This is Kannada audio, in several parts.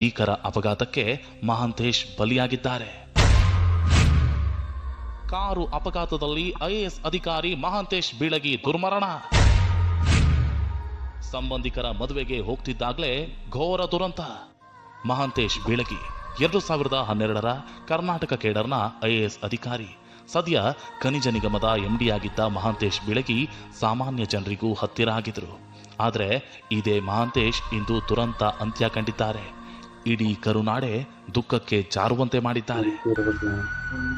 ಭೀಕರ ಅಪಘಾತಕ್ಕೆ ಮಹಾಂತೇಶ್ ಬಲಿಯಾಗಿದ್ದಾರೆ. ಕಾರು ಅಪಘಾತದಲ್ಲಿ ಐಎಎಸ್ ಅಧಿಕಾರಿ ಮಹಾಂತೇಶ್ ಬೀಳಗಿ ದುರ್ಮರಣ. ಸಂಬಂಧಿಕರ ಮದುವೆಗೆ ಹೋಗ್ತಿದ್ದಾಗಲೇ ಘೋರ ದುರಂತ. ಮಹಾಂತೇಶ್ ಬೀಳಗಿ 2012ರ ಕರ್ನಾಟಕ ಕೇಡರ್ನ ಐಎಎಸ್ ಅಧಿಕಾರಿ. ಸದ್ಯ ಖನಿಜ ನಿಗಮದ ಎಂಡಿಯಾಗಿದ್ದ ಮಹಾಂತೇಶ್ ಬೀಳಗಿ ಸಾಮಾನ್ಯ ಜನರಿಗೂ ಹತ್ತಿರ ಆಗಿದ್ರು. ಆದರೆ ಇದೇ ಮಹಾಂತೇಶ್ ಇಂದು ದುರಂತ ಅಂತ್ಯ ಕಂಡಿದ್ದಾರೆ. ಇಡೀ ಕರುನಾಡೆ ದುಃಖಕ್ಕೆ ಜಾರುವಂತೆ ಮಾಡಿದ್ದಾರೆ.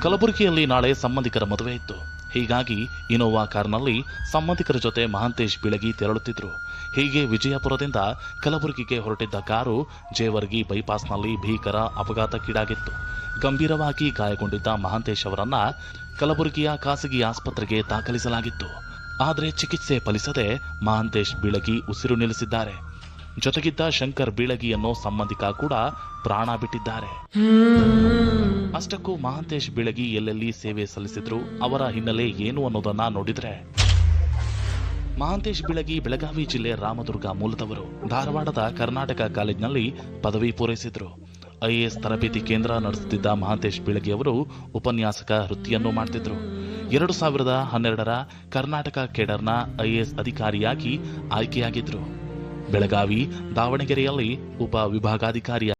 ಕಲಬುರಗಿಯಲ್ಲಿ ನಾಳೆ ಸಂಬಂಧಿಕರ ಮದುವೆ ಇತ್ತು. ಹೀಗಾಗಿ ಇನೋವಾ ಕಾರ್ನಲ್ಲಿ ಸಂಬಂಧಿಕರ ಜೊತೆ ಮಹಾಂತೇಶ್ ಬೀಳಗಿ ತೆರಳುತ್ತಿದ್ರು. ಹೀಗೆ ವಿಜಯಪುರದಿಂದ ಕಲಬುರಗಿಗೆ ಹೊರಟಿದ್ದ ಕಾರು ಜೇವರ್ಗಿ ಬೈಪಾಸ್ನಲ್ಲಿ ಭೀಕರ ಅಪಘಾತಕ್ಕೀಡಾಗಿತ್ತು. ಗಂಭೀರವಾಗಿ ಗಾಯಗೊಂಡಿದ್ದ ಮಹಾಂತೇಶ್ ಅವರನ್ನ ಕಲಬುರಗಿಯ ಖಾಸಗಿ ಆಸ್ಪತ್ರೆಗೆ ದಾಖಲಿಸಲಾಗಿತ್ತು. ಆದರೆ ಚಿಕಿತ್ಸೆ ಫಲಿಸದೆ ಮಹಾಂತೇಶ್ ಬೀಳಗಿ ಉಸಿರು ನಿಲ್ಲಿಸಿದ್ದಾರೆ. ಜೊತೆಗಿದ್ದ ಶಂಕರ್ ಬೀಳಗಿ ಅನ್ನೋ ಸಂಬಂಧಿಕ ಕೂಡ ಪ್ರಾಣ ಬಿಟ್ಟಿದ್ದಾರೆ. ಅಷ್ಟಕ್ಕೂ ಮಹಾಂತೇಶ್ ಬೀಳಗಿ ಎಲ್ಲೆಲ್ಲಿ ಸೇವೆ ಸಲ್ಲಿಸಿದ್ರು, ಅವರ ಹಿನ್ನೆಲೆ ಏನು ಅನ್ನೋದನ್ನ ನೋಡಿದ್ರೆ, ಮಹಾಂತೇಶ್ ಬೀಳಗಿ ಬೆಳಗಾವಿ ಜಿಲ್ಲೆ ರಾಮದುರ್ಗ ಮೂಲದವರು. ಧಾರವಾಡದ ಕರ್ನಾಟಕ ಕಾಲೇಜಿನಲ್ಲಿ ಪದವಿ ಪೂರೈಸಿದ್ರು. ಐಎಎಸ್ ತರಬೇತಿ ಕೇಂದ್ರ ನಡೆಸುತ್ತಿದ್ದ ಮಹಾಂತೇಶ್ ಬೀಳಗಿ ಅವರು ಉಪನ್ಯಾಸಕ ವೃತ್ತಿಯನ್ನು ಮಾಡ್ತಿದ್ರು. 2012ರ ಕರ್ನಾಟಕ ಕೇಡರ್ನ ಐಎಎಸ್ ಅಧಿಕಾರಿಯಾಗಿ ಆಯ್ಕೆಯಾಗಿದ್ರು. ಬೆಳಗಾವಿ, ದಾವಣಗೆರೆಯಲ್ಲಿ ಉಪ ವಿಭಾಗಾಧಿಕಾರಿ